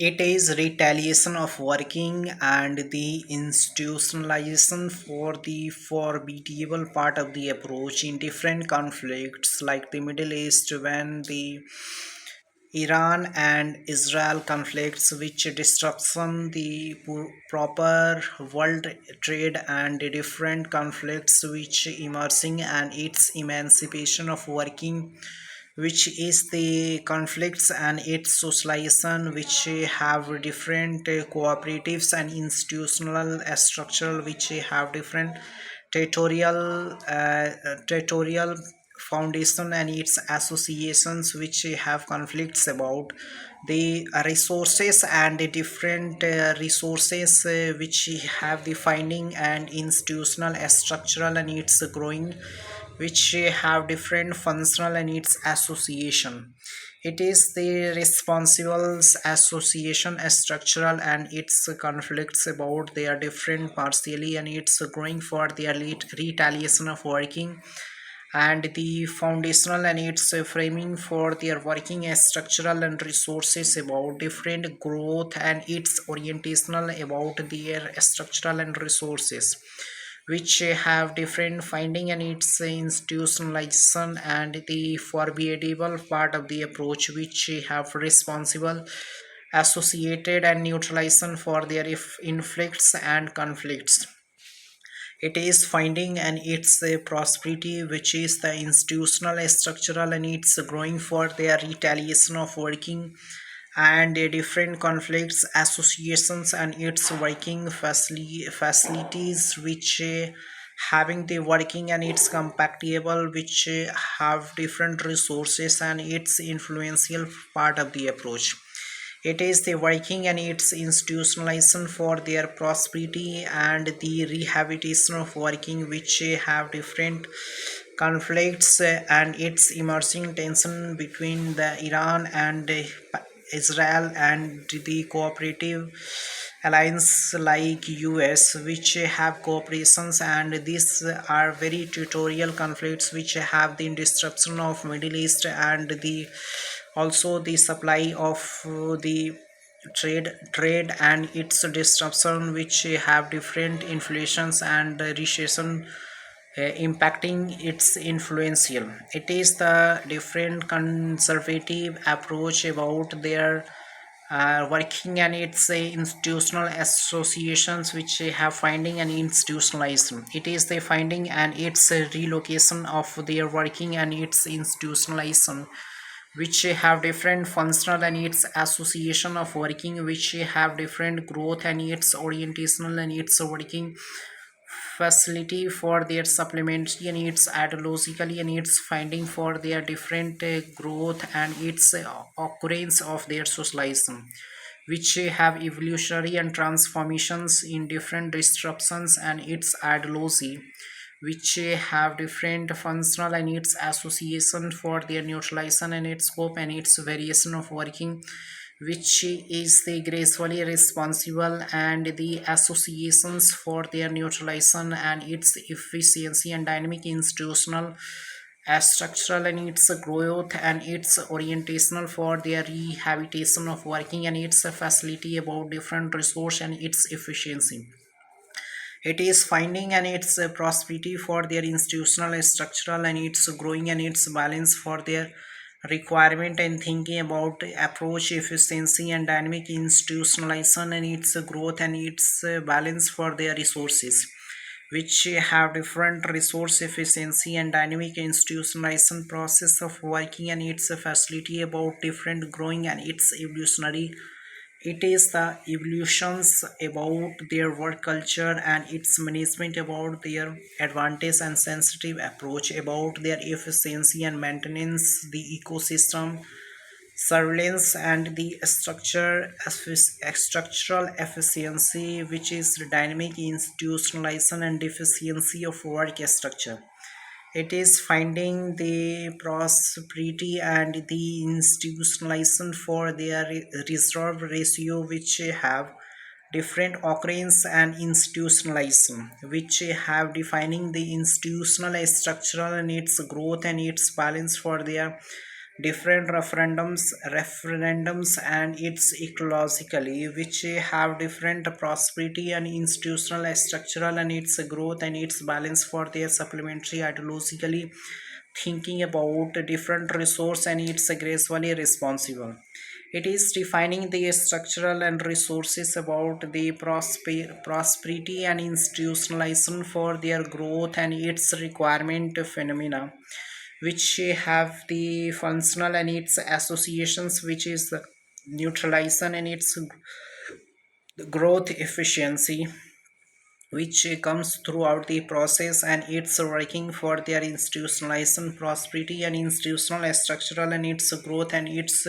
It is retaliation of working and the institutionalization for the formidable part of the approach in different conflicts like the Middle East when the Iran and Israel conflicts which disruption the proper world trade and the different conflicts which emerging and its emancipation of working which is the conflicts and its socialization which have different cooperatives and institutional structural which have different territorial foundation and its associations which have conflicts about the resources and the different resources which have the finding and institutional structural and its growing which have different functional and its association. It is the responsible association structural and its conflicts about their different partially and its growing for their retaliation of working and the foundational and its framing for their working as structural and resources about different growth and its orientational about their structural and resources which have different finding and its institutionalization and the formidable part of the approach which have responsible associated and neutralization for their inflicts and conflicts. It is finding and its prosperity which is the institutional structural and its growing for their retaliation of working and the different conflicts associations and its working facilities which having the working and its compatible which have different resources and its influential part of the approach. It is the working and its institutionalization for their prosperity and the rehabilitation of working which have different conflicts and its emerging tension between the Iran and Israel and the cooperative alliance like US which have cooperations and these are very territorial conflicts which have the disruption of Middle East and the also the supply of the trade and its disruption which have different inflations and recession impacting its influential. It is the different conservative approach about their working and its institutional associations which have finding and institutionalization. It is the finding and its relocation of their working and its institutionalization which have different functional and its association of working which have different growth and its orientational and its working facility for their supplementary needs ideologically and its finding for their different growth and its occurrence of their socialization which have evolutionary and transformations in different disruptions and its ideology which have different functional and its association for their neutralization and its scope and its variation of working which is the gracefully responsible and the associations for their neutralization and its efficiency and dynamic institutional as structural and its growth and its orientational for their rehabilitation of working and its facility about different resource and its efficiency. It is finding and its prosperity for their institutional structural and its growing and its balance for their requirement and thinking about approach efficiency and dynamic institutionalization and its growth and its balance for their resources which have different resource efficiency and dynamic institutionalization process of working and its facility about different growing and its evolutionary. It is the evolutions about their work culture and its management about their advantage and sensitive approach about their efficiency and maintenance, the ecosystem surveillance and the structural efficiency which is dynamic institutionalization and efficiency of work structure. It is finding the prosperity and the institutionalization for their reserve ratio which have different occurrence and institutionalization which have defining the institutional structural and its growth and its balance for their different referendums and its ecologically, which have different prosperity and institutional structural and its growth and its balance for their supplementary ideologically, thinking about different resource and it's gracefully responsible. It is defining the structural and resources about the prosperity and institutionalization for their growth and its requirement phenomena, which have the functional and its associations, which is neutralization and its growth efficiency, which comes throughout the process and it's working for their institutionalization prosperity and institutional structural and its growth and its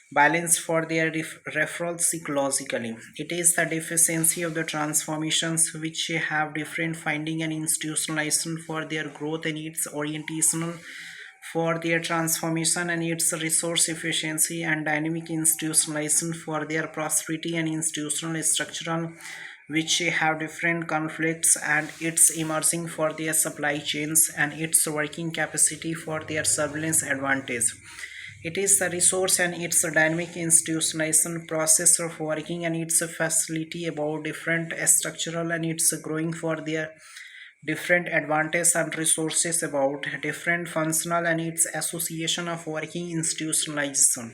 balance for their referrals psychologically. It is the deficiency of the transformations which have different finding and institutionalization for their growth and its orientational for their transformation and its resource efficiency and dynamic institutionalization for their prosperity and institutional structural, which have different conflicts and its emerging for their supply chains and its working capacity for their surveillance advantage. It is the resource and its dynamic institutionalization process of working and its facility about different structural and its growing for their different advantages and resources about different functional and its association of working institutionalization.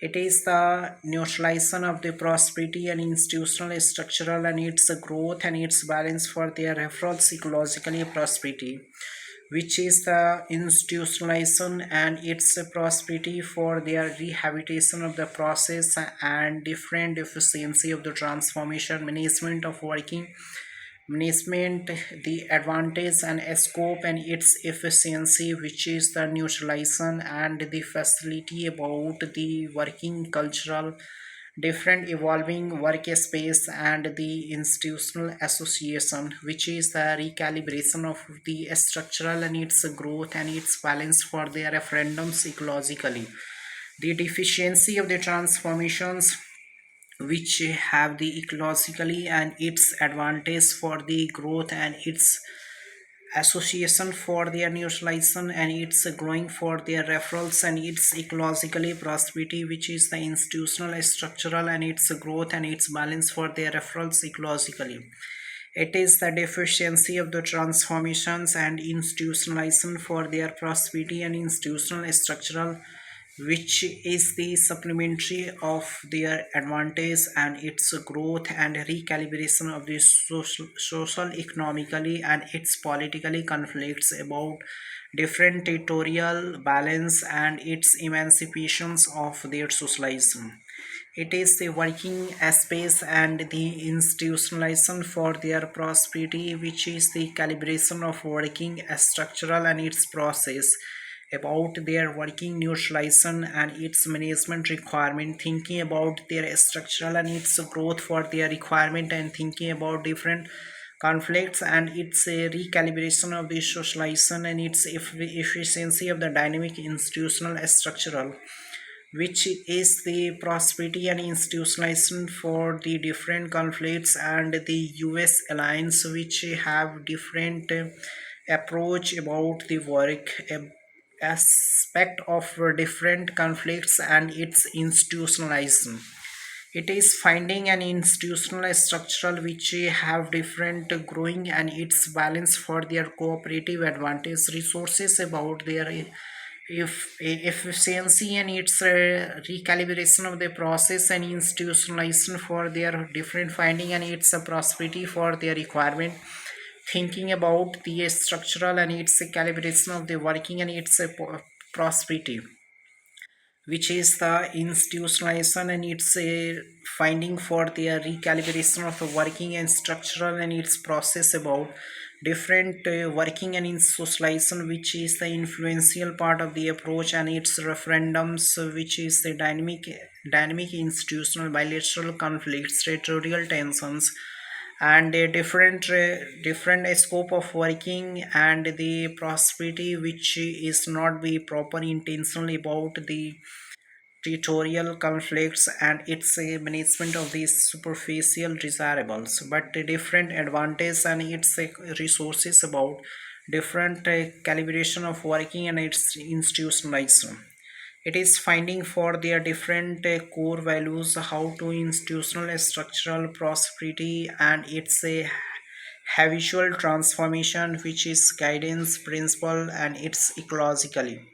It is the neutralization of the prosperity and institutional structural and its growth and its balance for their referral psychologically prosperity, which is the institutionalization and its prosperity for their rehabilitation of the process and different efficiency of the transformation management of working management, the advantage and scope and its efficiency, which is the neutralization and the facility about the working cultural different evolving workspace and the institutional association, which is the recalibration of the structural and its growth and its balance for their referendums ecologically, the deficiency of the transformations which have the ecologically and its advantage for the growth and its association for their neutralization and its growing for their referrals and its ecologically prosperity, which is the institutional structural and its growth and its balance for their referrals ecologically. It is the deficiency of the transformations and institutionalization for their prosperity and institutional structural, which is the supplementary of their advantage and its growth and recalibration of the social economically and its politically conflicts about different territorial balance and its emancipations of their socialization. It is the working space and the institutionalization for their prosperity, which is the calibration of working structural and its process about their working neutralization and its management requirement, thinking about their structural and its growth for their requirement and thinking about different conflicts and its recalibration of the socialization and its efficiency of the dynamic institutional structural, which is the prosperity and institutionalization for the different conflicts and the US alliance, which have different approach about the work aspect of different conflicts and its institutionalization. It is finding an institutional structural which have different growing and its balance for their cooperative advantage resources about their if efficiency and its recalibration of the process and institutionalization for their different finding and its prosperity for their requirement, thinking about the structural and its calibration of the working and its prosperity, which is the institutionalization and its finding for their recalibration of the working and structural and its process about different working and its socialization, which is the influential part of the approach and its referendums, which is the dynamic institutional bilateral conflicts territorial tensions and a different scope of working and the prosperity, which is not be proper intentional about the territorial conflicts and its management of these superficial desirables, but the different advantage and its resources about different calibration of working and its institutionalization. It is finding for their different core values, how to institutional structural prosperity, and it's a habitual transformation, which is guidance principle, and it's ecologically.